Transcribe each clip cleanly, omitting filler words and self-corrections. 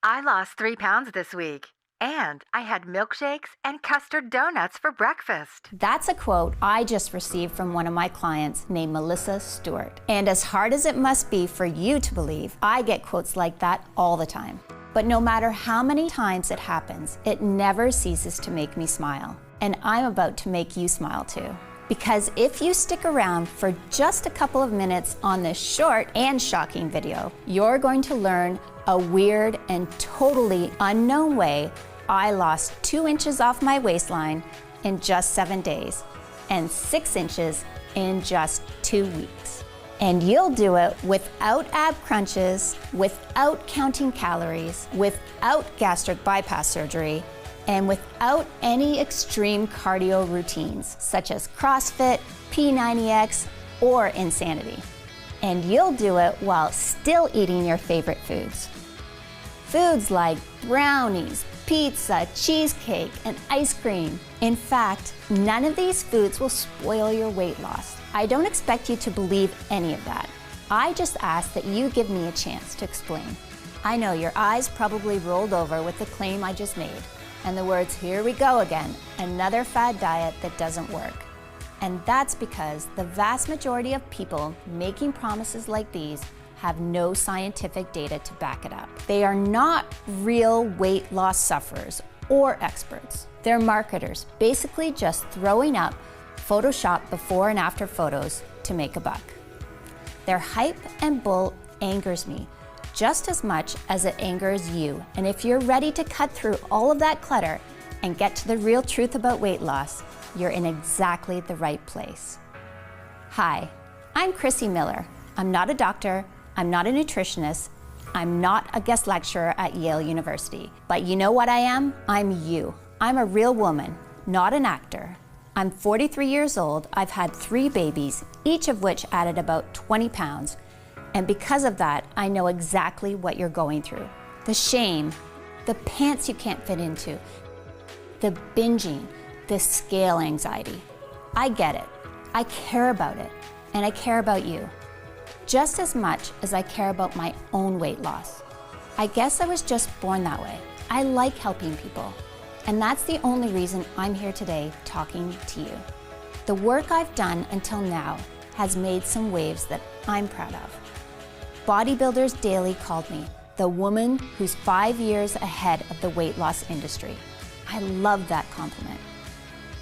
I lost 3 pounds this week, and I had milkshakes and custard donuts for breakfast. That's a quote I just received from one of my clients named Melissa Stewart. And as hard as it must be for you to believe, I get quotes like that all the time. But no matter how many times it happens, it never ceases to make me smile. And I'm about to make you smile too. Because if you stick around for just a couple of minutes on this short and shocking video, you're going to learn a weird and totally unknown way I lost 2 inches off my waistline in just 7 days and 6 inches in just 2 weeks. And you'll do it without ab crunches, without counting calories, without gastric bypass surgery, and without any extreme cardio routines, such as CrossFit, P90X, or insanity. And you'll do it while still eating your favorite foods. Foods like brownies, pizza, cheesecake, and ice cream. In fact, none of these foods will spoil your weight loss. I don't expect you to believe any of that. I just ask that you give me a chance to explain. I know your eyes probably rolled over with the claim I just made, and the words, "Here we go again, another fad diet that doesn't work." And that's because the vast majority of people making promises like these have no scientific data to back it up. They are not real weight loss sufferers or experts. They're marketers, basically just throwing up Photoshop before and after photos to make a buck. Their hype and bull angers me just as much as it angers you. And if you're ready to cut through all of that clutter and get to the real truth about weight loss, you're in exactly the right place. Hi, I'm Chrissie Miller. I'm not a doctor, I'm not a nutritionist, I'm not a guest lecturer at Yale University. But you know what I am? I'm you. I'm a real woman, not an actor. I'm 43 years old, I've had 3 babies, each of which added about 20 pounds. And because of that, I know exactly what you're going through. The shame, the pants you can't fit into, the binging, the scale anxiety. I get it. I care about it. And I care about you. Just as much as I care about my own weight loss. I guess I was just born that way. I like helping people. And that's the only reason I'm here today talking to you. The work I've done until now has made some waves that I'm proud of. Bodybuilders Daily called me the woman who's 5 years ahead of the weight loss industry. I love that compliment.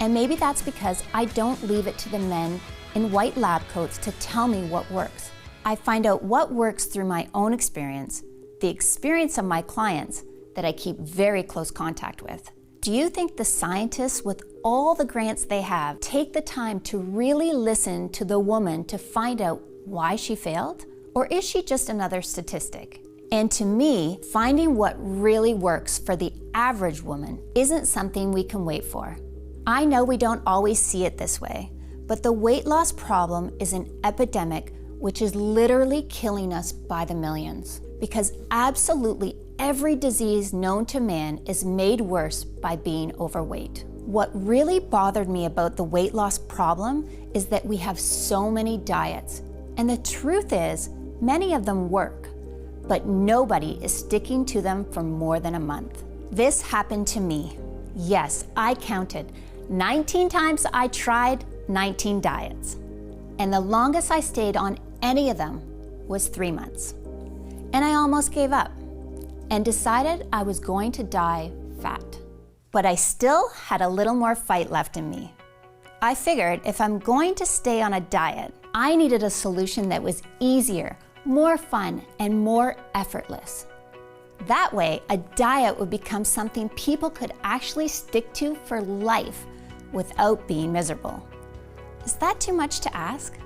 And maybe that's because I don't leave it to the men in white lab coats to tell me what works. I find out what works through my own experience, the experience of my clients that I keep very close contact with. Do you think the scientists, with all the grants they have, take the time to really listen to the woman to find out why she failed? Or is she just another statistic? And to me, finding what really works for the average woman isn't something we can wait for. I know we don't always see it this way, but the weight loss problem is an epidemic which is literally killing us by the millions. Because absolutely every disease known to man is made worse by being overweight. What really bothered me about the weight loss problem is that we have so many diets. And the truth is, many of them work, but nobody is sticking to them for more than a month. This happened to me. Yes, I counted. 19 times I tried 19 diets. And the longest I stayed on any of them was 3 months. And I almost gave up and decided I was going to die fat. But I still had a little more fight left in me. I figured if I'm going to stay on a diet, I needed a solution that was easier, more fun, and more effortless. That way, a diet would become something people could actually stick to for life without being miserable. Is that too much to ask?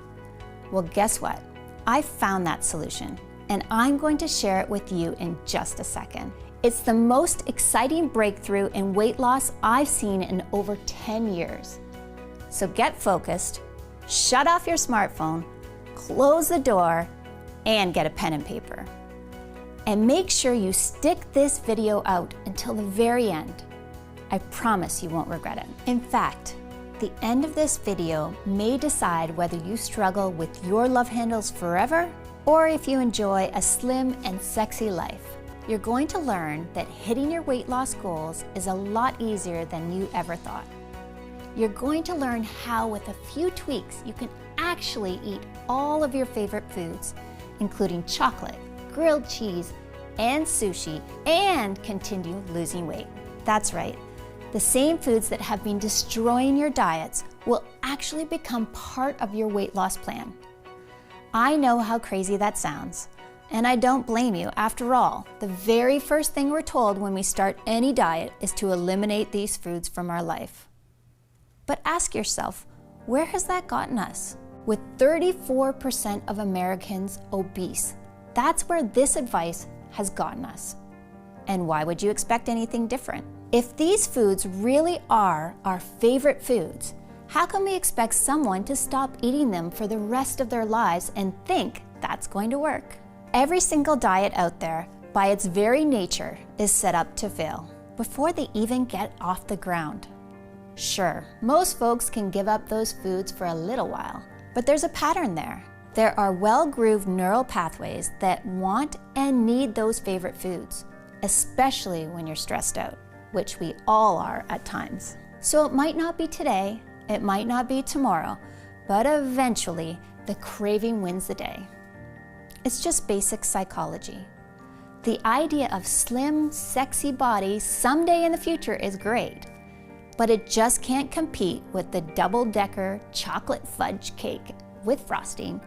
Well, guess what? I found that solution, and I'm going to share it with you in just a second. It's the most exciting breakthrough in weight loss I've seen in over 10 years. So get focused, shut off your smartphone, close the door, and get a pen and paper. And make sure you stick this video out until the very end. I promise you won't regret it. In fact, the end of this video may decide whether you struggle with your love handles forever or if you enjoy a slim and sexy life. you're going to learn that hitting your weight loss goals is a lot easier than you ever thought. You're going to learn how, with a few tweaks, you can actually eat all of your favorite foods, including chocolate, grilled cheese, and sushi, and continue losing weight. That's right. The same foods that have been destroying your diets will actually become part of your weight loss plan. I know how crazy that sounds, and I don't blame you. After all, the very first thing we're told when we start any diet is to eliminate these foods from our life. But ask yourself, where has that gotten us? With 34% of Americans obese, that's where this advice has gotten us. And why would you expect anything different? If these foods really are our favorite foods, how can we expect someone to stop eating them for the rest of their lives and think that's going to work? Every single diet out there, by its very nature, is set up to fail before they even get off the ground. Sure, most folks can give up those foods for a little while, but there's a pattern there. There are well-grooved neural pathways that want and need those favorite foods, especially when you're stressed out, which we all are at times. So it might not be today, it might not be tomorrow, but eventually the craving wins the day. It's just basic psychology. The idea of slim, sexy bodies someday in the future is great, but it just can't compete with the double-decker chocolate fudge cake with frosting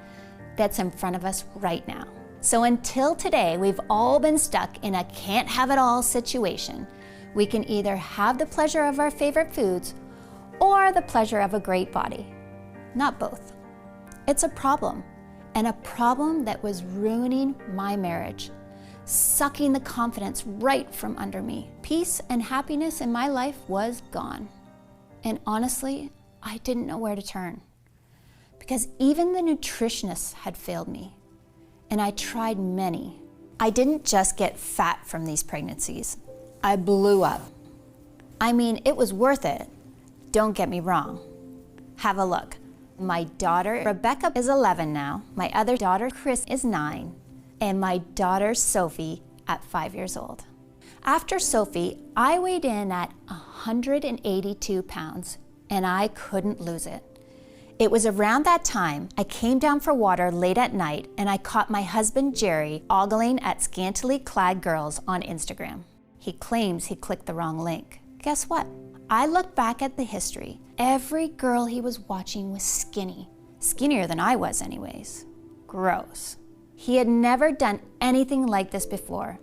that's in front of us right now. So until today, we've all been stuck in a can't have it all situation. We can either have the pleasure of our favorite foods or the pleasure of a great body. Not both. It's a problem, and a problem that was ruining my marriage, sucking the confidence right from under me. Peace and happiness in my life was gone. And honestly, I didn't know where to turn, because even the nutritionists had failed me, and I tried many. I didn't just get fat from these pregnancies. I blew up. I mean, it was worth it. Don't get me wrong. Have a look. My daughter, Rebecca, is 11 now. My other daughter, Chrissie, is 9. And my daughter, Sophie, at 5 years old. After Sophie, I weighed in at 182 pounds, and I couldn't lose it. It was around that time I came down for water late at night, and I caught my husband, Jerry, ogling at scantily clad girls on Instagram. He claims he clicked the wrong link. Guess what? I looked back at the history. Every girl he was watching was skinny. Skinnier than I was anyways. Gross. He had never done anything like this before.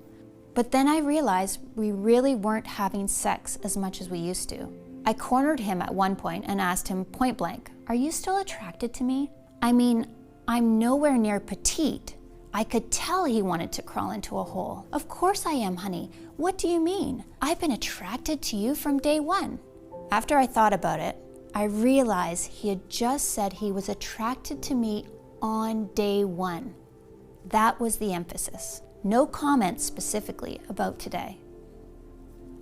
But then I realized we really weren't having sex as much as we used to. I cornered him at one point and asked him point blank, "Are you still attracted to me? I mean, I'm nowhere near petite." I could tell he wanted to crawl into a hole. "Of course I am, honey. What do you mean? I've been attracted to you from day one." After I thought about it, I realized he had just said he was attracted to me on day one. That was the emphasis. No comment specifically about today.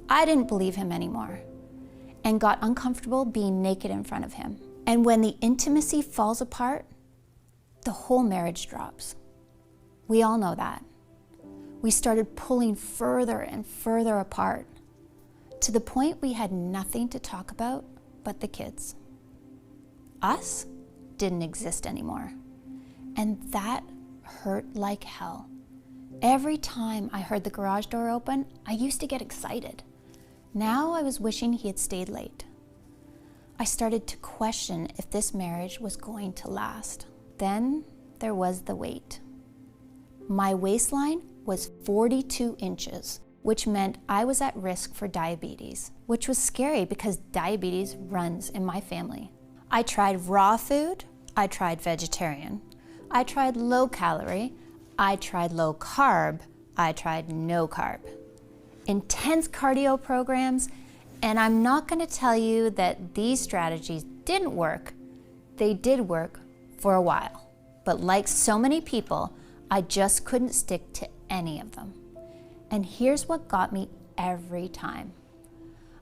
I didn't believe him anymore and got uncomfortable being naked in front of him. And when the intimacy falls apart, the whole marriage drops. We all know that. We started pulling further and further apart to the point we had nothing to talk about but the kids. Us didn't exist anymore. And that hurt like hell. Every time I heard the garage door open, I used to get excited. Now I was wishing he had stayed late. I started to question if this marriage was going to last. Then there was the weight. My waistline was 42 inches, which meant I was at risk for diabetes, which was scary because diabetes runs in my family. I tried raw food, I tried vegetarian, I tried low calorie, I tried low carb, I tried no carb. Intense cardio programs, and I'm not going to tell you that these strategies didn't work. They did work for a while, but like so many people, I just couldn't stick to any of them. And here's what got me every time.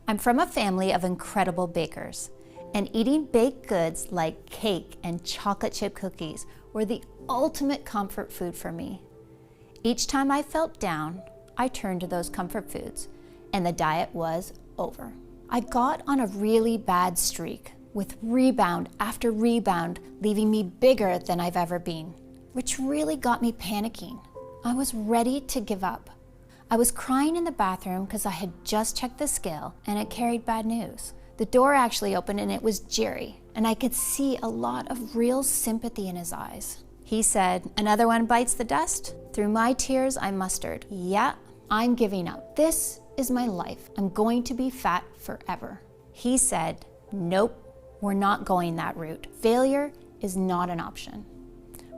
I'm from a family of incredible bakers, and eating baked goods like cake and chocolate chip cookies were the ultimate comfort food for me. Each time I felt down, I turned to those comfort foods, and the diet was over. I got on a really bad streak, with rebound after rebound, leaving me bigger than I've ever been, which really got me panicking. I was ready to give up. I was crying in the bathroom because I had just checked the scale and it carried bad news. The door actually opened and it was Jerry, and I could see a lot of real sympathy in his eyes. He said, "Another one bites the dust?" Through my tears, I mustered, "Yeah, I'm giving up. This is my life. I'm going to be fat forever." He said, "Nope, we're not going that route. Failure is not an option."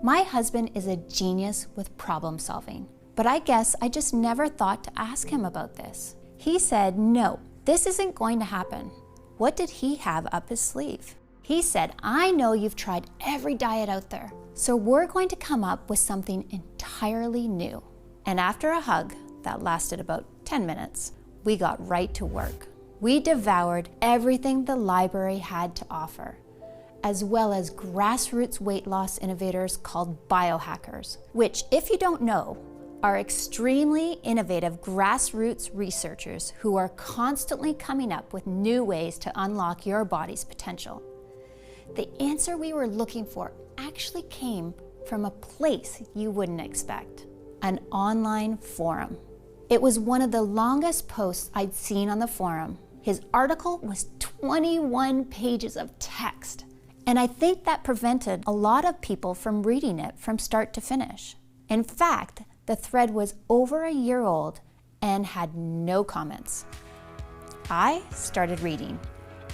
My husband is a genius with problem solving, but I guess I just never thought to ask him about this. He said, "No, this isn't going to happen." What did he have up his sleeve? He said, "I know you've tried every diet out there, so we're going to come up with something entirely new." And after a hug that lasted about 10 minutes, we got right to work. We devoured everything the library had to offer, as well as grassroots weight loss innovators called biohackers, which, if you don't know, are extremely innovative grassroots researchers who are constantly coming up with new ways to unlock your body's potential. The answer we were looking for actually came from a place you wouldn't expect: an online forum. It was one of the longest posts I'd seen on the forum. His article was 21 pages of text, and I think that prevented a lot of people from reading it from start to finish. In fact, the thread was over a year old and had no comments. I started reading,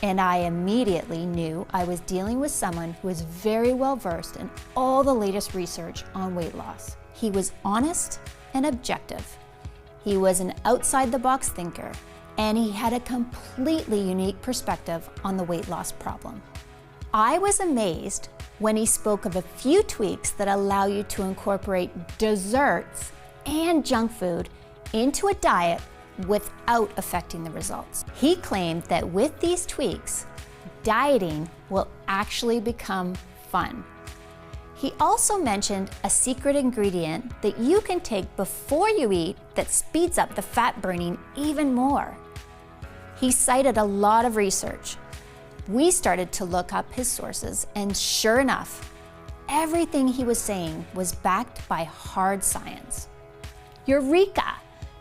and I immediately knew I was dealing with someone who was very well versed in all the latest research on weight loss. He was honest and objective. He was an outside-the-box thinker, and he had a completely unique perspective on the weight loss problem. I was amazed when he spoke of a few tweaks that allow you to incorporate desserts and junk food into a diet without affecting the results. He claimed that with these tweaks, dieting will actually become fun. He also mentioned a secret ingredient that you can take before you eat that speeds up the fat burning even more. He cited a lot of research. We started to look up his sources, and sure enough, everything he was saying was backed by hard science. Eureka!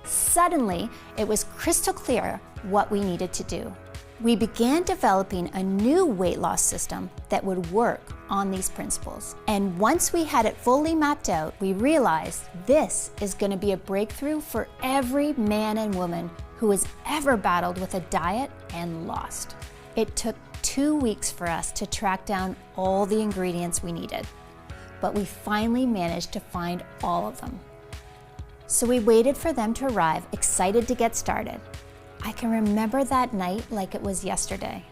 Suddenly, it was crystal clear what we needed to do. We began developing a new weight loss system that would work on these principles. And once we had it fully mapped out, we realized this is going to be a breakthrough for every man and woman who has ever battled with a diet and lost. It took 2 weeks for us to track down all the ingredients we needed, but we finally managed to find all of them. So we waited for them to arrive, excited to get started. I can remember that night like it was yesterday.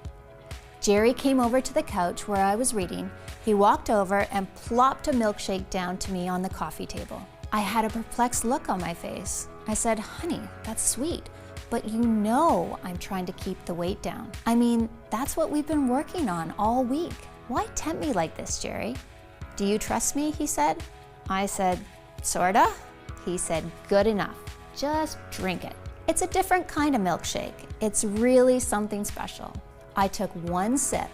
Jerry came over to the couch where I was reading. He walked over and plopped a milkshake down to me on the coffee table. I had a perplexed look on my face. I said, "Honey, that's sweet, but you know I'm trying to keep the weight down. I mean, that's what we've been working on all week. Why tempt me like this, Jerry?" "Do you trust me?" he said. I said, "Sorta." He said, "Good enough. Just drink it. It's a different kind of milkshake. It's really something special." I took one sip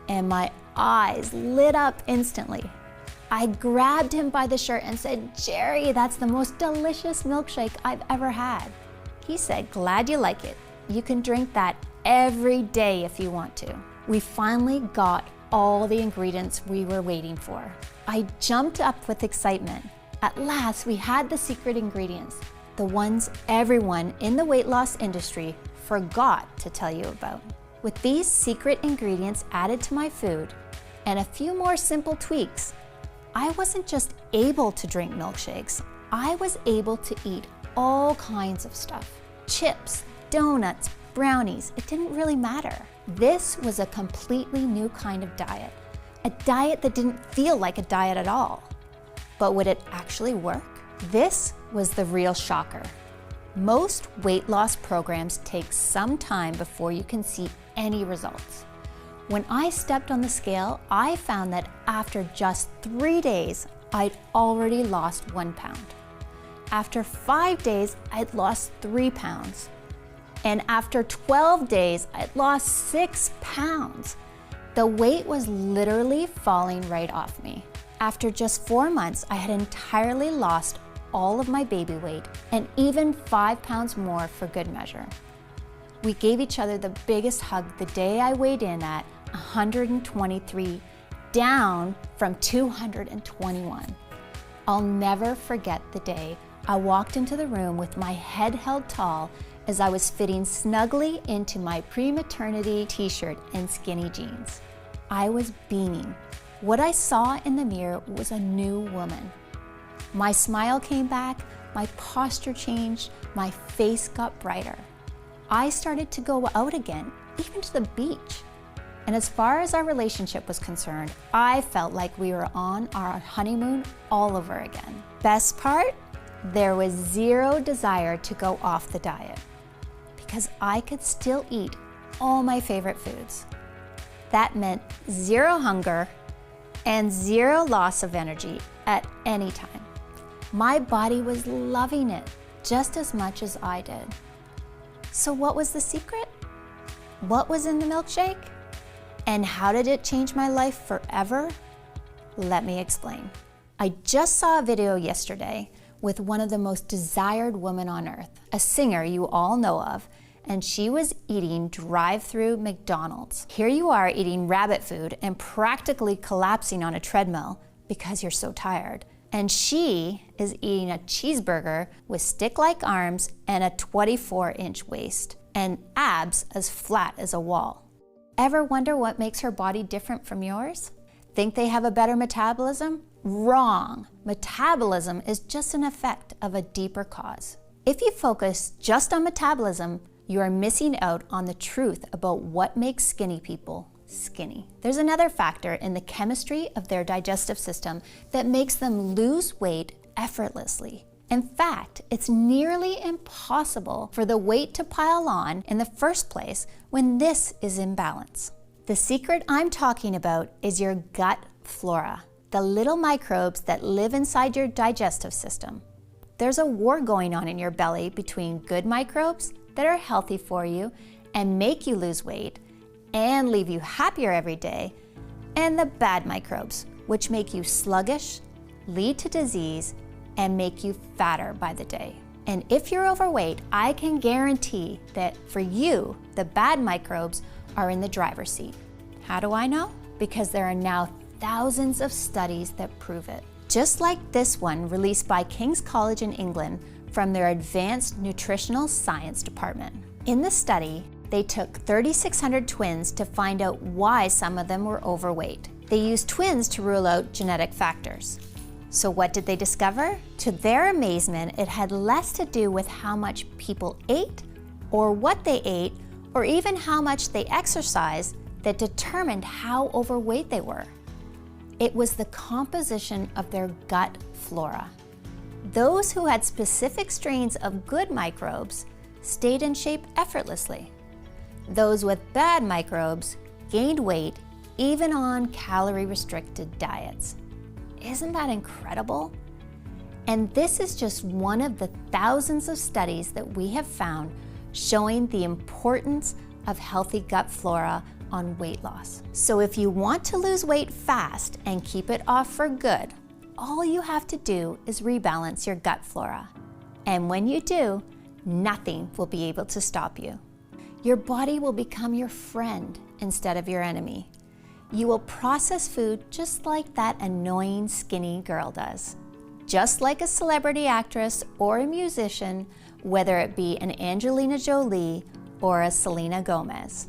and my eyes lit up instantly. I grabbed him by the shirt and said, "Jerry, that's the most delicious milkshake I've ever had." He said, "Glad you like it. You can drink that every day if you want to." We finally got all the ingredients we were waiting for. I jumped up with excitement. At last, we had the secret ingredients, the ones everyone in the weight loss industry forgot to tell you about. With these secret ingredients added to my food and a few more simple tweaks, I wasn't just able to drink milkshakes, I was able to eat all kinds of stuff. Chips, donuts, brownies, it didn't really matter. This was a completely new kind of diet, a diet that didn't feel like a diet at all. But would it actually work? This was the real shocker. Most weight loss programs take some time before you can see any results. When I stepped on the scale, I found that after just 3 days, I'd already lost 1 pound. After 5 days, I'd lost 3 pounds. And after 12 days, I'd lost 6 pounds. The weight was literally falling right off me. After just 4 months, I had entirely lost all of my baby weight and even 5 pounds more for good measure. We gave each other the biggest hug the day I weighed in at 123, down from 221. I'll never forget the day I walked into the room with my head held tall as I was fitting snugly into my pre-maternity t-shirt and skinny jeans. I was beaming. What I saw in the mirror was a new woman. My smile came back, my posture changed, my face got brighter. I started to go out again, even to the beach. And as far as our relationship was concerned, I felt like we were on our honeymoon all over again. Best part? There was zero desire to go off the diet because I could still eat all my favorite foods. That meant zero hunger and zero loss of energy at any time. My body was loving it just as much as I did. So what was the secret? What was in the milkshake? And how did it change my life forever? Let me explain. I just saw a video yesterday with one of the most desired women on earth, a singer you all know of, and she was eating drive-through McDonald's. Here you are eating rabbit food and practically collapsing on a treadmill because you're so tired. And she is eating a cheeseburger with stick-like arms and a 24-inch waist and abs as flat as a wall. Ever wonder what makes her body different from yours? Think they have a better metabolism? Wrong. Metabolism is just an effect of a deeper cause. If you focus just on metabolism, you are missing out on the truth about what makes skinny people skinny. There's another factor in the chemistry of their digestive system that makes them lose weight effortlessly. In fact, it's nearly impossible for the weight to pile on in the first place when this is in balance. The secret I'm talking about is your gut flora, the little microbes that live inside your digestive system. There's a war going on in your belly between good microbes that are healthy for you and make you lose weight and leave you happier every day, and the bad microbes, which make you sluggish, lead to disease, and make you fatter by the day. And if you're overweight, I can guarantee that for you, the bad microbes are in the driver's seat. How do I know? Because there are now thousands of studies that prove it. Just like this one released by King's College in England from their Advanced Nutritional Science Department. In the study, they took 3,600 twins to find out why some of them were overweight. They used twins to rule out genetic factors. So what did they discover? To their amazement, it had less to do with how much people ate, or what they ate, or even how much they exercised that determined how overweight they were. It was the composition of their gut flora. Those who had specific strains of good microbes stayed in shape effortlessly. Those with bad microbes gained weight even on calorie-restricted diets. Isn't that incredible? And this is just one of the thousands of studies that we have found showing the importance of healthy gut flora on weight loss. So if you want to lose weight fast and keep it off for good, all you have to do is rebalance your gut flora. And when you do, nothing will be able to stop you. Your body will become your friend instead of your enemy. You will process food just like that annoying skinny girl does. Just like a celebrity actress or a musician, whether it be an Angelina Jolie or a Selena Gomez.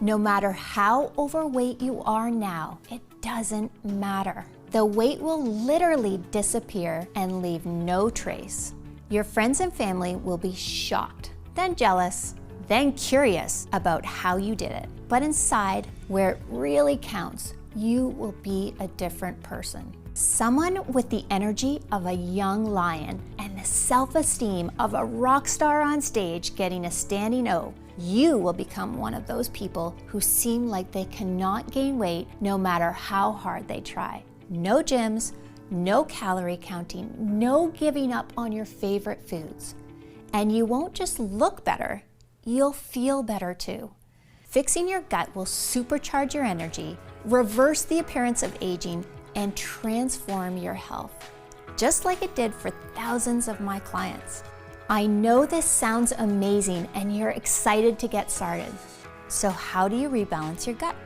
No matter how overweight you are now, it doesn't matter. The weight will literally disappear and leave no trace. Your friends and family will be shocked, then jealous, then curious about how you did it. But inside, where it really counts, you will be a different person. Someone with the energy of a young lion and the self-esteem of a rock star on stage getting a standing O. You will become one of those people who seem like they cannot gain weight no matter how hard they try. No gyms, no calorie counting, no giving up on your favorite foods. And you won't just look better, you'll feel better too. Fixing your gut will supercharge your energy, reverse the appearance of aging, and transform your health, just like it did for thousands of my clients. I know this sounds amazing and you're excited to get started. So how do you rebalance your gut?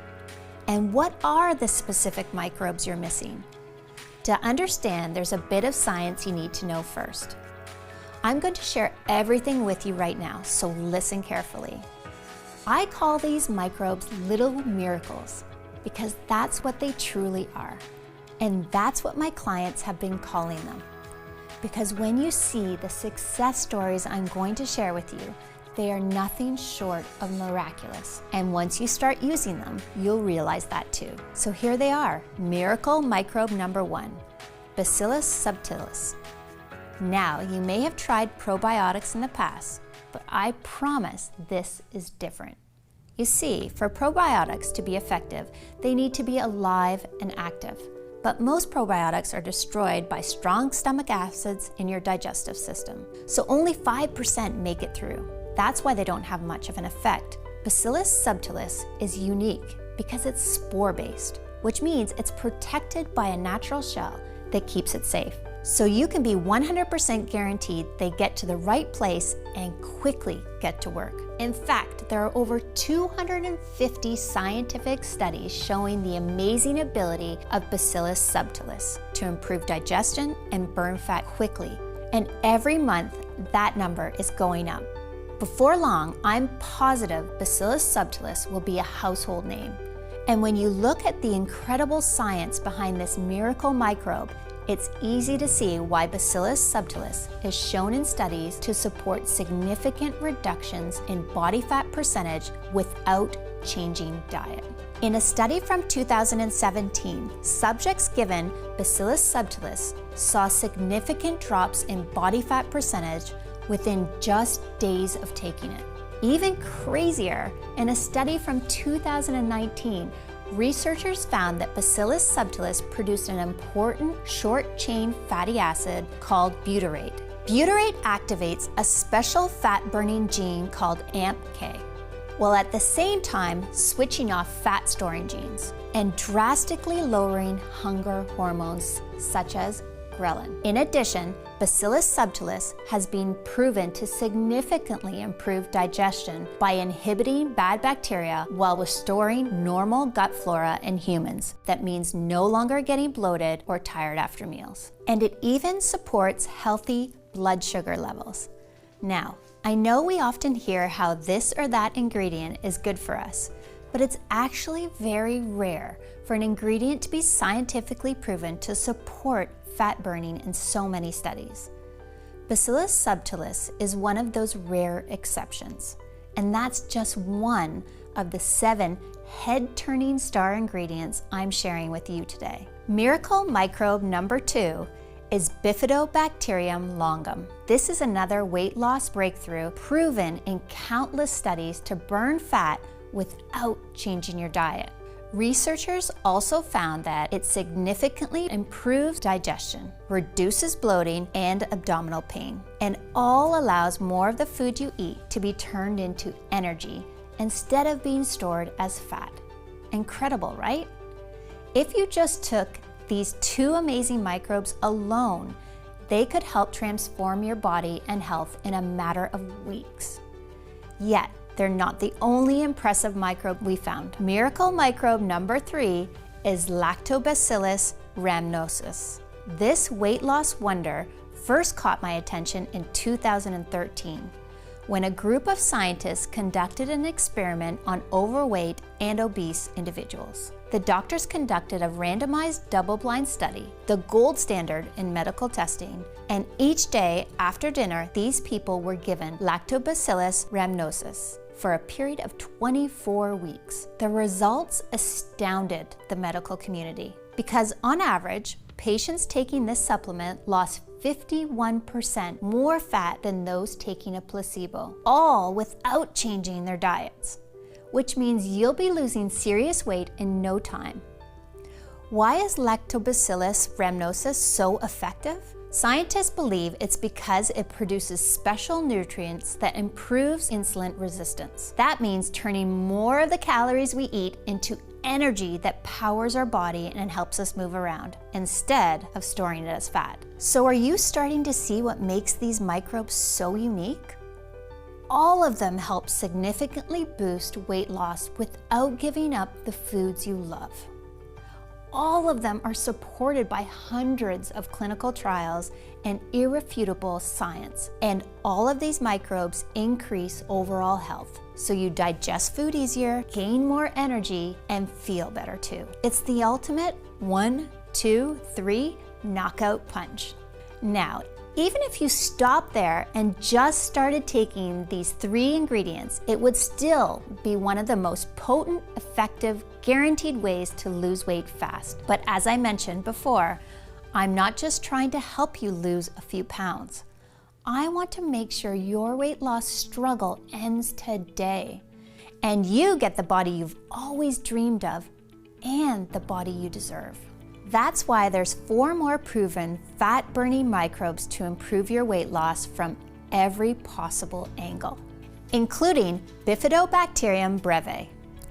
And what are the specific microbes you're missing? To understand, there's a bit of science you need to know first. I'm going to share everything with you right now, so listen carefully. I call these microbes little miracles because that's what they truly are. And that's what my clients have been calling them. Because when you see the success stories I'm going to share with you, they are nothing short of miraculous. And once you start using them, you'll realize that too. So here they are, miracle microbe number 1, Bacillus subtilis. Now, you may have tried probiotics in the past, but I promise this is different. You see, for probiotics to be effective, they need to be alive and active. But most probiotics are destroyed by strong stomach acids in your digestive system. So only 5% make it through. That's why they don't have much of an effect. Bacillus subtilis is unique because it's spore-based, which means it's protected by a natural shell that keeps it safe. So you can be 100% guaranteed they get to the right place and quickly get to work. In fact, there are over 250 scientific studies showing the amazing ability of Bacillus subtilis to improve digestion and burn fat quickly. And every month, that number is going up. Before long, I'm positive Bacillus subtilis will be a household name. And when you look at the incredible science behind this miracle microbe, it's easy to see why Bacillus subtilis is shown in studies to support significant reductions in body fat percentage without changing diet. In a study from 2017, subjects given Bacillus subtilis saw significant drops in body fat percentage within just days of taking it. Even crazier, in a study from 2019, researchers found that Bacillus subtilis produced an important short-chain fatty acid called butyrate. Butyrate activates a special fat-burning gene called AMPK, while at the same time switching off fat-storing genes and drastically lowering hunger hormones such as ghrelin. In addition, Bacillus subtilis has been proven to significantly improve digestion by inhibiting bad bacteria while restoring normal gut flora in humans. That means no longer getting bloated or tired after meals. And it even supports healthy blood sugar levels. Now, I know we often hear how this or that ingredient is good for us, but it's actually very rare for an ingredient to be scientifically proven to support fat burning in so many studies. Bacillus subtilis is one of those rare exceptions, and that's just one of the 7 head-turning star ingredients I'm sharing with you today. Miracle microbe number 2 is Bifidobacterium longum. This is another weight loss breakthrough proven in countless studies to burn fat without changing your diet. Researchers also found that it significantly improves digestion, reduces bloating and abdominal pain, and all allows more of the food you eat to be turned into energy instead of being stored as fat. Incredible, right? If you just took these 2 amazing microbes alone, they could help transform your body and health in a matter of weeks. Yet, they're not the only impressive microbe we found. Miracle microbe number 3 is Lactobacillus rhamnosus. This weight loss wonder first caught my attention in 2013 when a group of scientists conducted an experiment on overweight and obese individuals. The doctors conducted a randomized double-blind study, the gold standard in medical testing, and each day after dinner, these people were given Lactobacillus rhamnosus for a period of 24 weeks. The results astounded the medical community because on average, patients taking this supplement lost 51% more fat than those taking a placebo, all without changing their diets, which means you'll be losing serious weight in no time. Why is Lactobacillus rhamnosus so effective? Scientists believe it's because it produces special nutrients that improves insulin resistance. That means turning more of the calories we eat into energy that powers our body and helps us move around, instead of storing it as fat. So are you starting to see what makes these microbes so unique? All of them help significantly boost weight loss without giving up the foods you love. All of them are supported by hundreds of clinical trials and irrefutable science. And all of these microbes increase overall health. So you digest food easier, gain more energy, and feel better too. It's the ultimate 1, 2, 3 knockout punch. Now, even if you stopped there and just started taking these 3 ingredients, it would still be one of the most potent, effective, guaranteed ways to lose weight fast. But as I mentioned before, I'm not just trying to help you lose a few pounds. I want to make sure your weight loss struggle ends today, and you get the body you've always dreamed of and the body you deserve. That's why there's 4 more proven fat-burning microbes to improve your weight loss from every possible angle, including Bifidobacterium breve.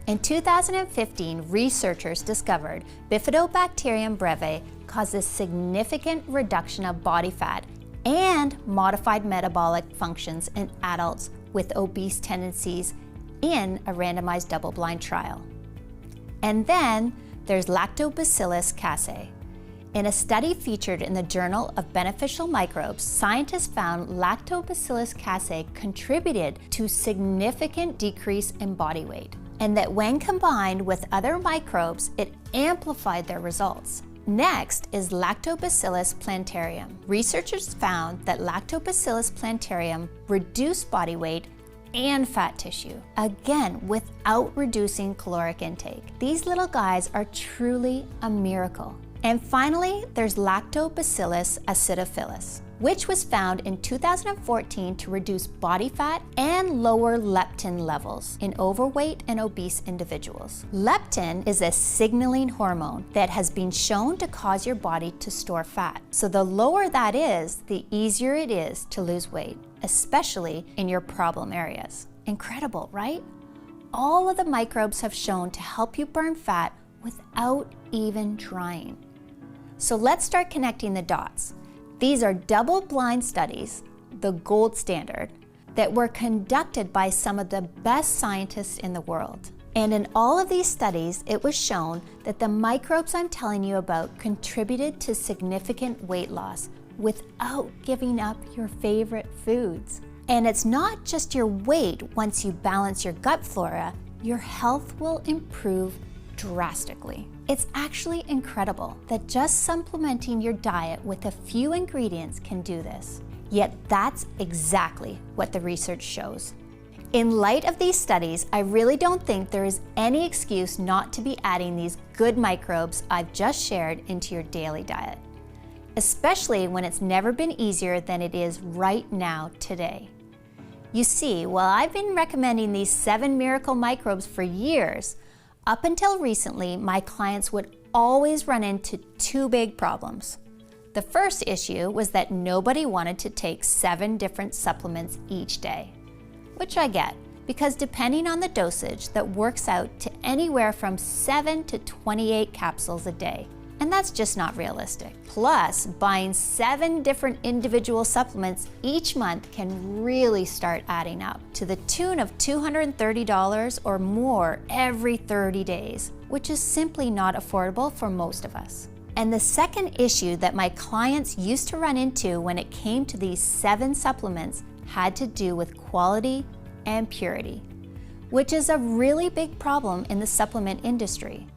In 2015, researchers discovered Bifidobacterium breve causes significant reduction of body fat and modified metabolic functions in adults with obese tendencies in a randomized double-blind trial. And then there's Lactobacillus casei. In a study featured in the Journal of Beneficial Microbes, scientists found Lactobacillus casei contributed to significant decrease in body weight, and that when combined with other microbes, it amplified their results. Next is Lactobacillus plantarum. Researchers found that Lactobacillus plantarum reduced body weight and fat tissue, again without reducing caloric intake. These little guys are truly a miracle. And finally, there's Lactobacillus acidophilus, which was found in 2014 to reduce body fat and lower leptin levels in overweight and obese individuals. Leptin is a signaling hormone that has been shown to cause your body to store fat. So the lower that is, the easier it is to lose weight, especially in your problem areas. Incredible, right? All of the microbes have shown to help you burn fat without even trying. So let's start connecting the dots. These are double-blind studies, the gold standard, that were conducted by some of the best scientists in the world. And in all of these studies, it was shown that the microbes I'm telling you about contributed to significant weight loss without giving up your favorite foods. And it's not just your weight. Once you balance your gut flora, your health will improve drastically. It's actually incredible that just supplementing your diet with a few ingredients can do this. Yet that's exactly what the research shows. In light of these studies, I really don't think there is any excuse not to be adding these good microbes I've just shared into your daily diet, especially when it's never been easier than it is right now today. You see, while I've been recommending these 7 miracle microbes for years, up until recently, my clients would always run into 2 big problems. The first issue was that nobody wanted to take 7 different supplements each day, which I get, because depending on the dosage, that works out to anywhere from 7 to 28 capsules a day. And that's just not realistic. Plus, buying 7 different individual supplements each month can really start adding up to the tune of $230 or more every 30 days, which is simply not affordable for most of us. And the second issue that my clients used to run into when it came to these 7 supplements had to do with quality and purity, which is a really big problem in the supplement industry.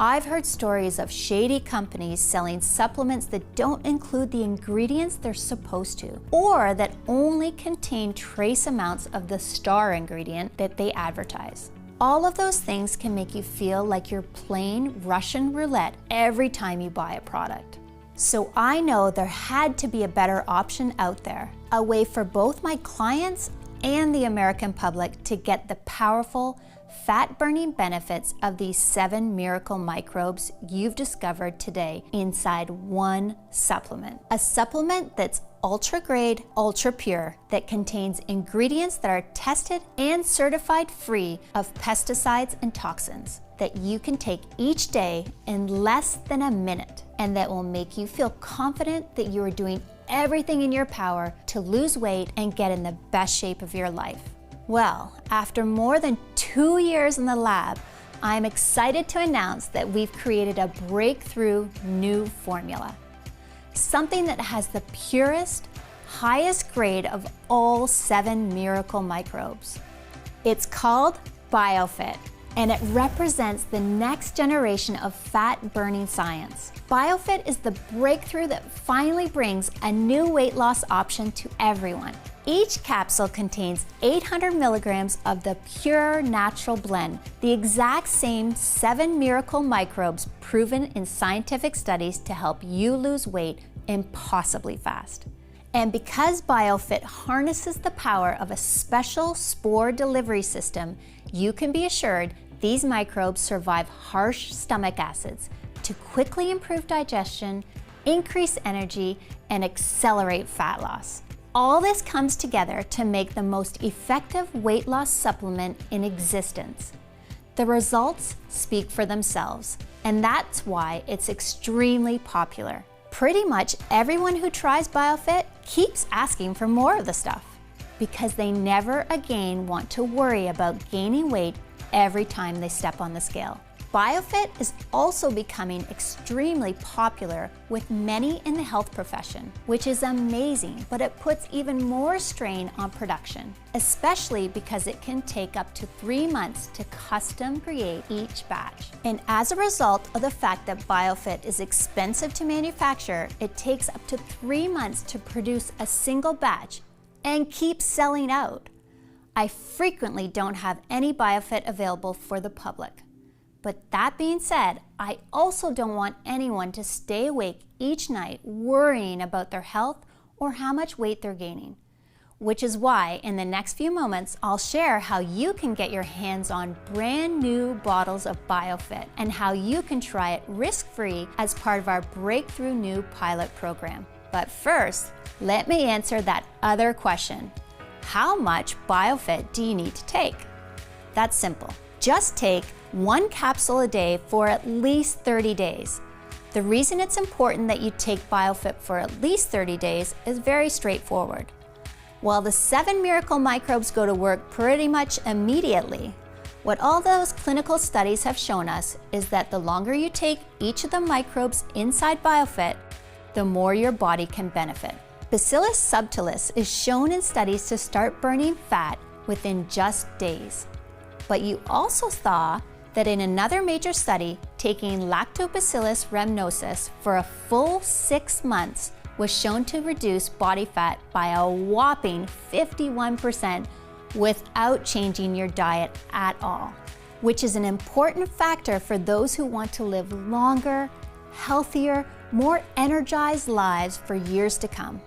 I've heard stories of shady companies selling supplements that don't include the ingredients they're supposed to, or that only contain trace amounts of the star ingredient that they advertise. All of those things can make you feel like you're playing Russian roulette every time you buy a product. So I know there had to be a better option out there, a way for both my clients and the American public to get the powerful, fat-burning benefits of these 7 miracle microbes you've discovered today inside one supplement. A supplement that's ultra-grade, ultra-pure, that contains ingredients that are tested and certified free of pesticides and toxins, that you can take each day in less than a minute, and that will make you feel confident that you are doing everything in your power to lose weight and get in the best shape of your life. Well, after more than 2 years in the lab, I'm excited to announce that we've created a breakthrough new formula. Something that has the purest, highest grade of all 7 miracle microbes. It's called BioFit, and it represents the next generation of fat-burning science. BioFit is the breakthrough that finally brings a new weight loss option to everyone. Each capsule contains 800 milligrams of the pure natural blend, the exact same 7 miracle microbes proven in scientific studies to help you lose weight impossibly fast. And because BioFit harnesses the power of a special spore delivery system, you can be assured these microbes survive harsh stomach acids to quickly improve digestion, increase energy, and accelerate fat loss. All this comes together to make the most effective weight loss supplement in existence. The results speak for themselves, and that's why it's extremely popular. Pretty much everyone who tries BioFit keeps asking for more of the stuff because they never again want to worry about gaining weight every time they step on the scale. BioFit is also becoming extremely popular with many in the health profession, which is amazing, but it puts even more strain on production, especially because it can take up to 3 months to custom create each batch. And as a result of the fact that BioFit is expensive to manufacture, it takes up to 3 months to produce a single batch and keeps selling out. I frequently don't have any BioFit available for the public. But that being said, I also don't want anyone to stay awake each night worrying about their health or how much weight they're gaining. Which is why in the next few moments, I'll share how you can get your hands on brand new bottles of BioFit and how you can try it risk-free as part of our breakthrough new pilot program. But first, let me answer that other question. How much BioFit do you need to take? That's simple. Just take 1 capsule a day for at least 30 days. The reason it's important that you take BioFit for at least 30 days is very straightforward. While the 7 miracle microbes go to work pretty much immediately, what all those clinical studies have shown us is that the longer you take each of the microbes inside BioFit, the more your body can benefit. Bacillus subtilis is shown in studies to start burning fat within just days. But you also saw that in another major study, taking Lactobacillus rhamnosus for a full 6 months was shown to reduce body fat by a whopping 51% without changing your diet at all, which is an important factor for those who want to live longer, healthier, more energized lives for years to come.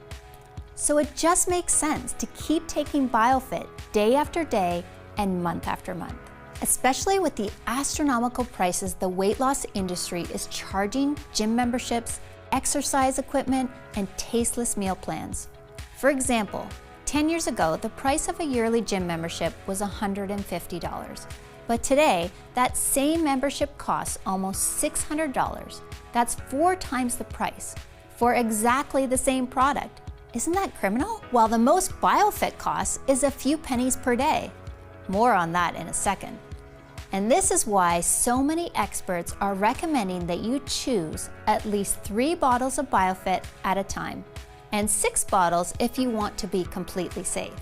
So it just makes sense to keep taking BioFit day after day and month after month, especially with the astronomical prices the weight loss industry is charging gym memberships, exercise equipment, and tasteless meal plans. For example, 10 years ago, the price of a yearly gym membership was $150. But today, that same membership costs almost $600. That's 4 times the price for exactly the same product. Isn't that criminal? While the most BioFit costs is a few pennies per day. More on that in a second. And this is why so many experts are recommending that you choose at least 3 bottles of BioFit at a time, and 6 bottles if you want to be completely safe.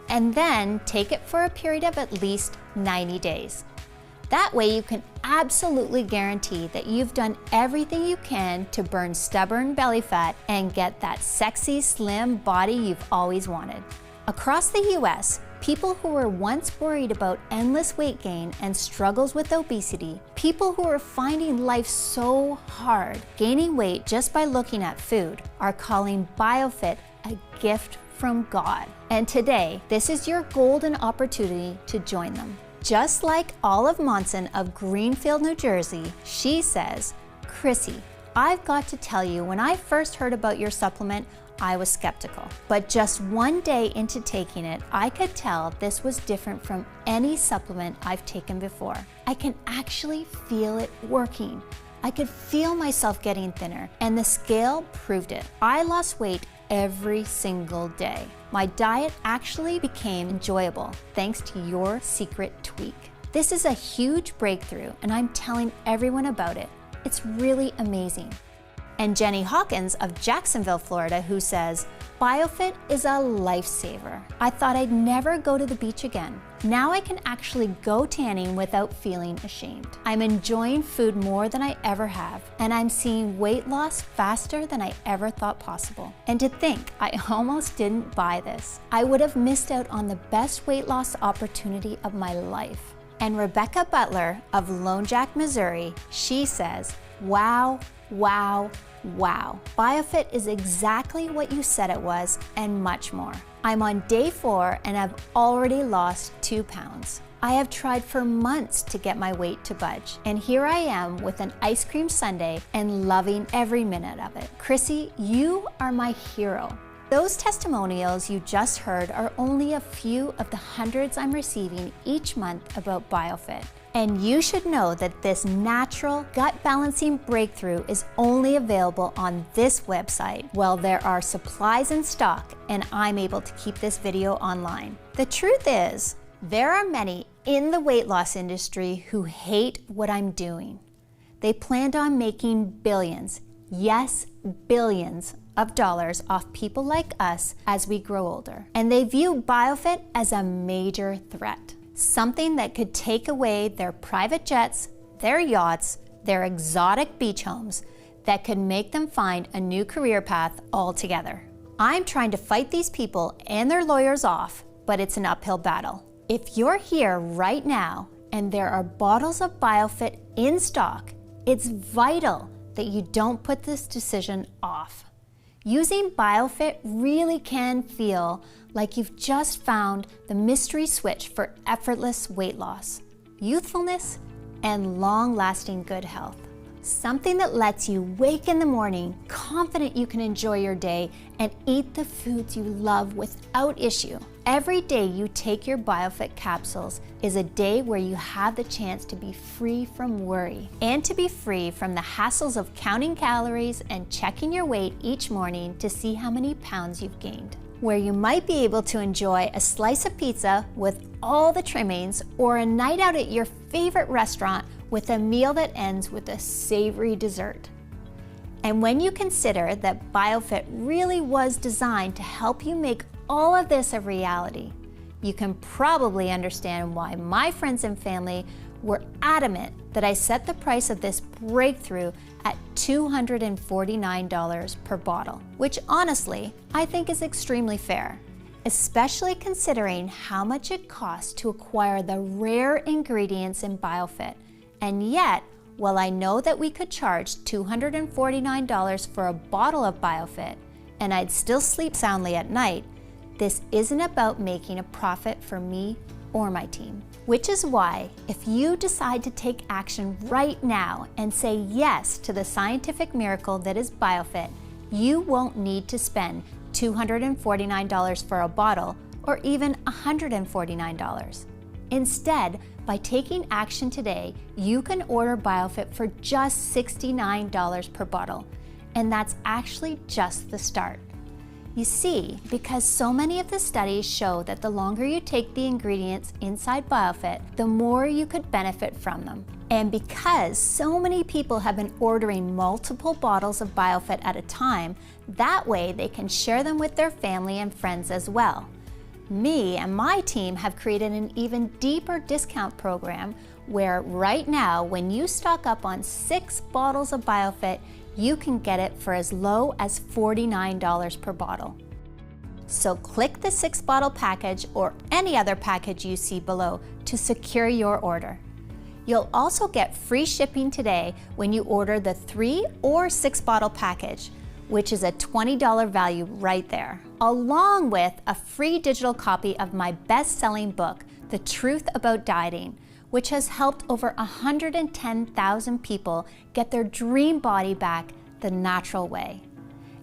And then take it for a period of at least 90 days. That way you can absolutely guarantee that you've done everything you can to burn stubborn belly fat and get that sexy, slim body you've always wanted. Across the US, people who were once worried about endless weight gain and struggles with obesity, people who are finding life so hard, gaining weight just by looking at food, are calling BioFit a gift from God. And today, this is your golden opportunity to join them. Just like Olive Monson of Greenfield, New Jersey, she says, "Chrissie, I've got to tell you, when I first heard about your supplement, I was skeptical. But just one day into taking it, I could tell this was different from any supplement I've taken before. I can actually feel it working. I could feel myself getting thinner, and the scale proved it. I lost weight every single day. My diet actually became enjoyable thanks to your secret tweak. This is a huge breakthrough, and I'm telling everyone about it. It's really amazing." And Jenny Hawkins of Jacksonville, Florida, who says, "BioFit is a lifesaver. I thought I'd never go to the beach again. Now I can actually go tanning without feeling ashamed. I'm enjoying food more than I ever have, and I'm seeing weight loss faster than I ever thought possible. And to think, I almost didn't buy this. I would have missed out on the best weight loss opportunity of my life." And Rebecca Butler of Lone Jack, Missouri, she says, "Wow, wow, wow. BioFit is exactly what you said it was and much more. I'm on day 4 and I've already lost 2 pounds. I have tried for months to get my weight to budge, and here I am with an ice cream sundae and loving every minute of it. Chrissie, you are my hero." Those testimonials you just heard are only a few of the hundreds I'm receiving each month about BioFit. And you should know that this natural gut balancing breakthrough is only available on this website while there are supplies in stock and I'm able to keep this video online. The truth is, there are many in the weight loss industry who hate what I'm doing. They planned on making billions, yes, billions of dollars off people like us as we grow older. And they view BioFit as a major threat. Something that could take away their private jets, their yachts, their exotic beach homes, that could make them find a new career path altogether. I'm trying to fight these people and their lawyers off, but it's an uphill battle. If you're here right now and there are bottles of BioFit in stock, it's vital that you don't put this decision off. Using BioFit really can feel like you've just found the mystery switch for effortless weight loss, youthfulness, and long-lasting good health. Something that lets you wake in the morning confident you can enjoy your day and eat the foods you love without issue. Every day you take your BioFit capsules is a day where you have the chance to be free from worry and to be free from the hassles of counting calories and checking your weight each morning to see how many pounds you've gained. Where you might be able to enjoy a slice of pizza with all the trimmings or a night out at your favorite restaurant with a meal that ends with a savory dessert. And when you consider that BioFit really was designed to help you make all of this a reality, you can probably understand why my friends and family were adamant that I set the price of this breakthrough at $249 per bottle, which honestly, I think is extremely fair, especially considering how much it costs to acquire the rare ingredients in BioFit. And yet, while I know that we could charge $249 for a bottle of BioFit, and I'd still sleep soundly at night, this isn't about making a profit for me or my team. Which is why, if you decide to take action right now and say yes to the scientific miracle that is BioFit, you won't need to spend $249 for a bottle or even $149. Instead, by taking action today, you can order BioFit for just $69 per bottle, and that's actually just the start. You see, because so many of the studies show that the longer you take the ingredients inside BioFit, the more you could benefit from them. And because so many people have been ordering multiple bottles of BioFit at a time, that way they can share them with their family and friends as well. Me and my team have created an even deeper discount program where right now, when you stock up on 6 bottles of BioFit, you can get it for as low as $49 per bottle. So click the 6-bottle package or any other package you see below to secure your order. You'll also get free shipping today when you order the 3 or 6-bottle package, which is a $20 value right there, along with a free digital copy of my best-selling book, The Truth About Dieting, which has helped over 110,000 people get their dream body back the natural way.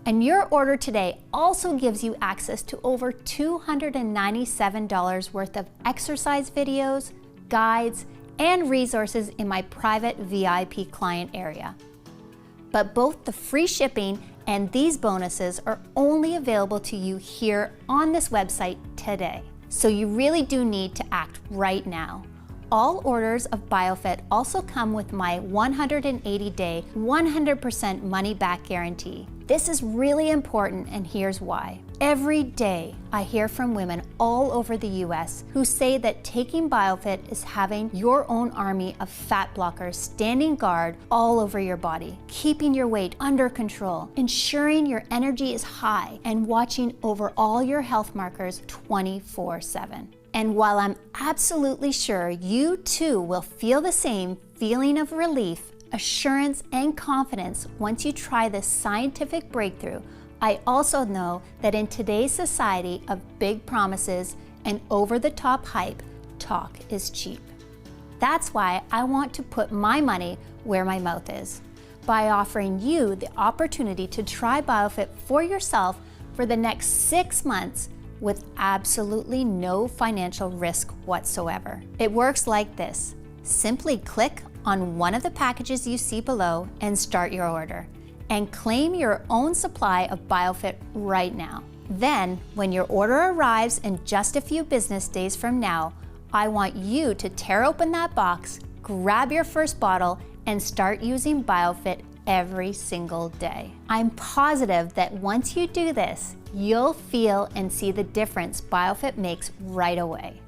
And your order today also gives you access to over $297 worth of exercise videos, guides, and resources in my private VIP client area. But both the free shipping and these bonuses are only available to you here on this website today. So you really do need to act right now. All orders of BioFit also come with my 180-day, 100% money-back guarantee. This is really important, and here's why. Every day, I hear from women all over the US who say that taking BioFit is having your own army of fat blockers standing guard all over your body, keeping your weight under control, ensuring your energy is high, and watching over all your health markers 24/7. And while I'm absolutely sure you too will feel the same feeling of relief, assurance, and confidence once you try this scientific breakthrough, I also know that in today's society of big promises and over-the-top hype, talk is cheap. That's why I want to put my money where my mouth is, by offering you the opportunity to try BioFit for yourself for the next 6 months with absolutely no financial risk whatsoever. It works like this. Simply click on one of the packages you see below and start your order, and claim your own supply of BioFit right now. Then, when your order arrives in just a few business days from now, I want you to tear open that box, grab your first bottle, and start using BioFit every single day. I'm positive that once you do this, you'll feel and see the difference BioFit makes right away.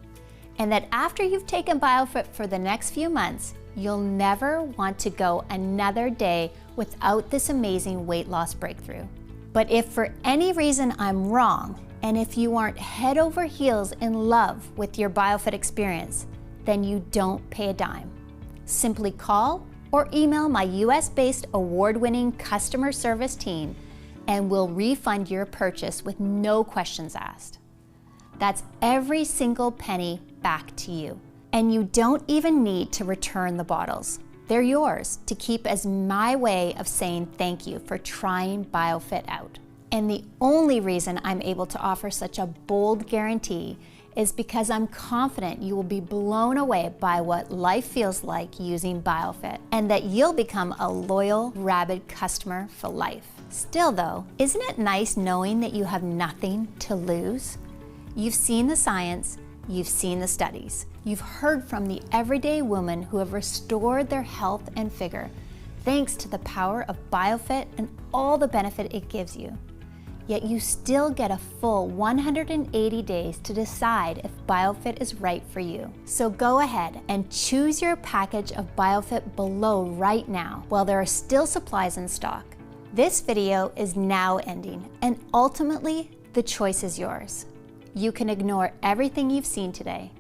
And that after you've taken BioFit for the next few months, you'll never want to go another day without this amazing weight loss breakthrough. But if for any reason I'm wrong, and if you aren't head over heels in love with your BioFit experience, then you don't pay a dime. Simply call or email my US-based award-winning customer service team, and we'll refund your purchase with no questions asked. That's every single penny back to you. And you don't even need to return the bottles. They're yours to keep as my way of saying thank you for trying BioFit out. And the only reason I'm able to offer such a bold guarantee is because I'm confident you will be blown away by what life feels like using BioFit, and that you'll become a loyal, rabid customer for life. Still though, isn't it nice knowing that you have nothing to lose? You've seen the science, you've seen the studies, you've heard from the everyday women who have restored their health and vigor, thanks to the power of BioFit and all the benefit it gives you. Yet you still get a full 180 days to decide if BioFit is right for you. So go ahead and choose your package of BioFit below right now while there are still supplies in stock. This video is now ending, and ultimately the choice is yours. You can ignore everything you've seen today.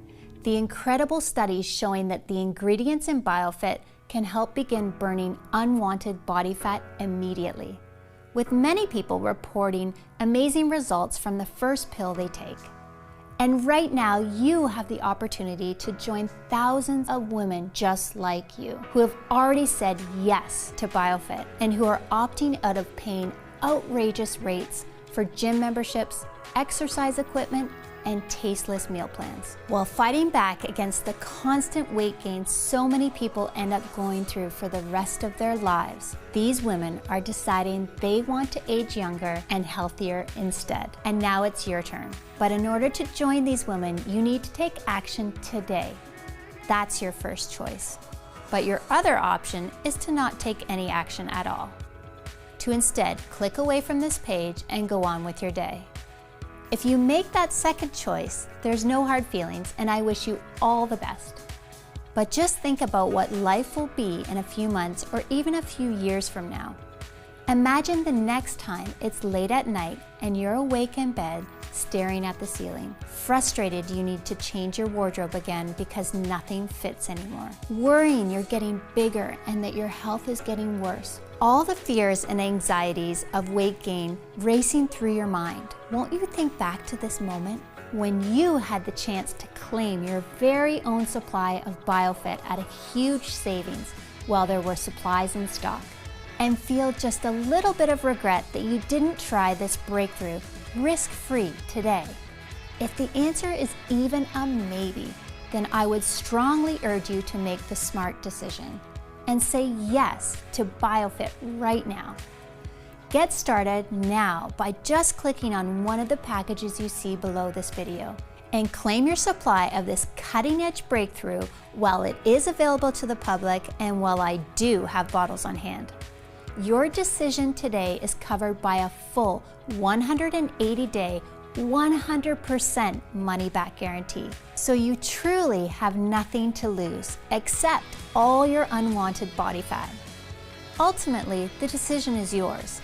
The incredible studies showing that the ingredients in BioFit can help begin burning unwanted body fat immediately, with many people reporting amazing results from the first pill they take. And right now, you have the opportunity to join thousands of women just like you, who have already said yes to BioFit and who are opting out of paying outrageous rates for gym memberships, exercise equipment, and tasteless meal plans, while fighting back against the constant weight gain so many people end up going through for the rest of their lives. These women are deciding they want to age younger and healthier instead. And now it's your turn. But in order to join these women, you need to take action today. That's your first choice. But your other option is to not take any action at all. To instead click away from this page and go on with your day. If you make that second choice, there's no hard feelings, and I wish you all the best. But just think about what life will be in a few months or even a few years from now. Imagine the next time it's late at night and you're awake in bed staring at the ceiling, frustrated you need to change your wardrobe again because nothing fits anymore, worrying you're getting bigger and that your health is getting worse. All the fears and anxieties of weight gain racing through your mind. Won't you think back to this moment when you had the chance to claim your very own supply of BioFit at a huge savings while there were supplies in stock, and feel just a little bit of regret that you didn't try this breakthrough risk-free today? If the answer is even a maybe, then I would strongly urge you to make the smart decision and say yes to BioFit right now. Get started now by just clicking on one of the packages you see below this video and claim your supply of this cutting-edge breakthrough while it is available to the public and while I do have bottles on hand. Your decision today is covered by a full 180-day, 100% money-back guarantee. So you truly have nothing to lose except all your unwanted body fat. Ultimately, the decision is yours,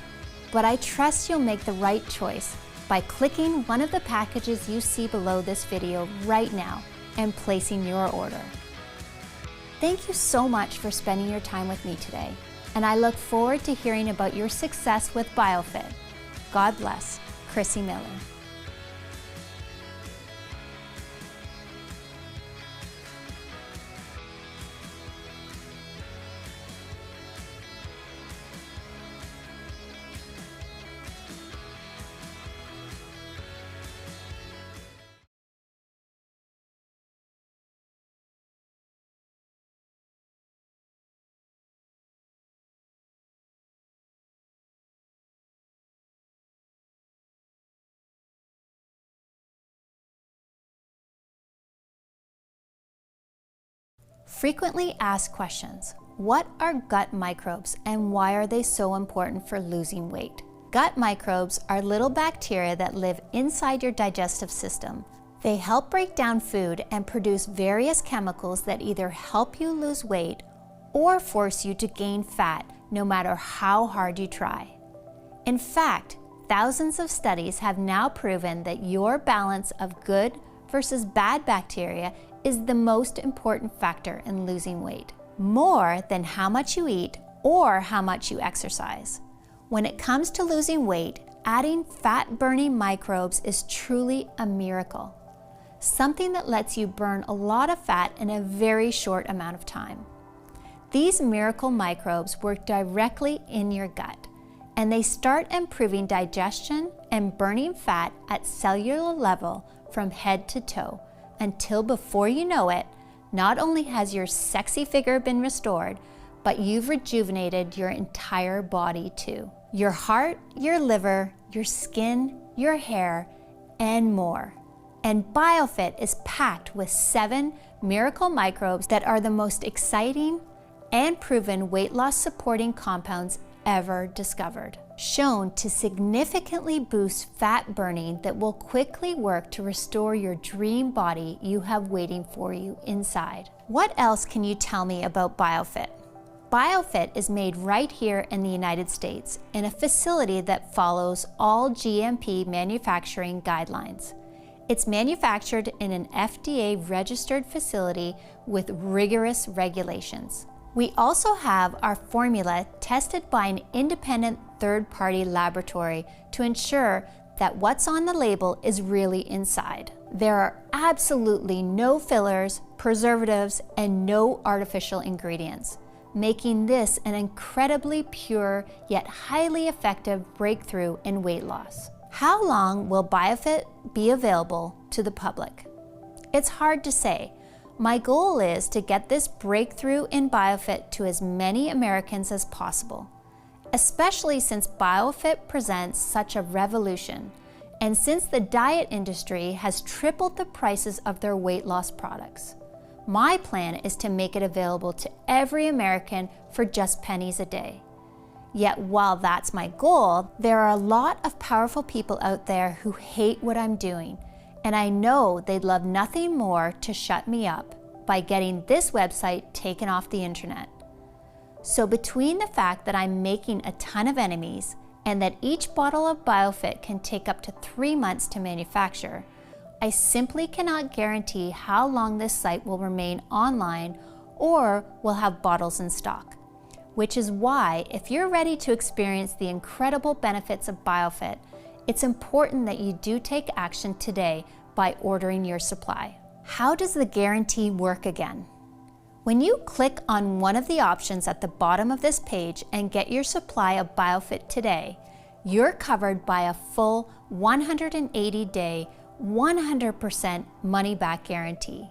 but I trust you'll make the right choice by clicking one of the packages you see below this video right now and placing your order. Thank you so much for spending your time with me today, and I look forward to hearing about your success with BioFit. God bless, Chrissie Miller. Frequently asked questions. What are gut microbes and why are they so important for losing weight? Gut microbes are little bacteria that live inside your digestive system. They help break down food and produce various chemicals that either help you lose weight or force you to gain fat, no matter how hard you try. In fact, thousands of studies have now proven that your balance of good versus bad bacteria is the most important factor in losing weight, more than how much you eat or how much you exercise. When it comes to losing weight, adding fat-burning microbes is truly a miracle, something that lets you burn a lot of fat in a very short amount of time. These miracle microbes work directly in your gut, and they start improving digestion and burning fat at cellular level from head to toe, until before you know it, not only has your sexy figure been restored, but you've rejuvenated your entire body too. Your heart, your liver, your skin, your hair, and more. And BioFit is packed with 7 miracle microbes that are the most exciting and proven weight loss supporting compounds ever discovered, shown to significantly boost fat burning that will quickly work to restore your dream body you have waiting for you inside. What else can you tell me about BioFit? BioFit is made right here in the United States in a facility that follows all GMP manufacturing guidelines. It's manufactured in an FDA-registered facility with rigorous regulations. We also have our formula tested by an independent third-party laboratory to ensure that what's on the label is really inside. There are absolutely no fillers, preservatives, and no artificial ingredients, making this an incredibly pure yet highly effective breakthrough in weight loss. How long will BioFit be available to the public? It's hard to say. My goal is to get this breakthrough in BioFit to as many Americans as possible, especially since BioFit presents such a revolution, and since the diet industry has tripled the prices of their weight loss products. My plan is to make it available to every American for just pennies a day. Yet while that's my goal, there are a lot of powerful people out there who hate what I'm doing, and I know they'd love nothing more to shut me up by getting this website taken off the internet. So between the fact that I'm making a ton of enemies and that each bottle of BioFit can take up to 3 months to manufacture, I simply cannot guarantee how long this site will remain online or will have bottles in stock. Which is why, if you're ready to experience the incredible benefits of BioFit, it's important that you do take action today by ordering your supply. How does the guarantee work again? When you click on one of the options at the bottom of this page and get your supply of BioFit today, you're covered by a full 180-day, 100% money-back guarantee.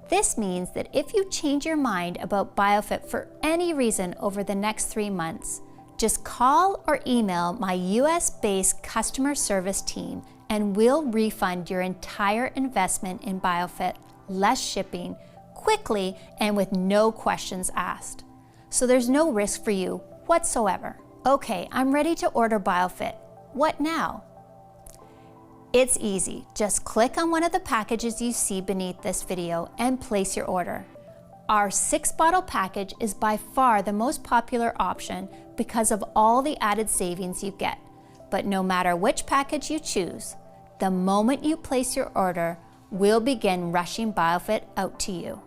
This means that if you change your mind about BioFit for any reason over the next 3 months, just call or email my US-based customer service team and we'll refund your entire investment in BioFit, less shipping, quickly and with no questions asked. So there's no risk for you whatsoever. Okay, I'm ready to order BioFit. What now? It's easy. Just click on one of the packages you see beneath this video and place your order. Our 6-bottle package is by far the most popular option because of all the added savings you get. But no matter which package you choose, the moment you place your order, we'll begin rushing BioFit out to you.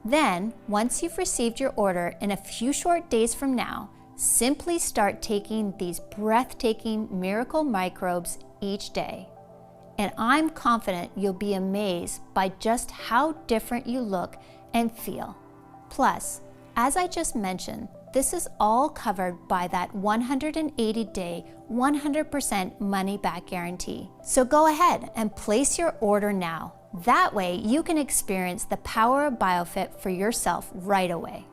Then, once you've received your order in a few short days from now, simply start taking these breathtaking miracle microbes each day. And I'm confident you'll be amazed by just how different you look and feel. Plus, as I just mentioned, this is all covered by that 180-day, 100% money-back guarantee. So go ahead and place your order now. That way you can experience the power of BioFit for yourself right away.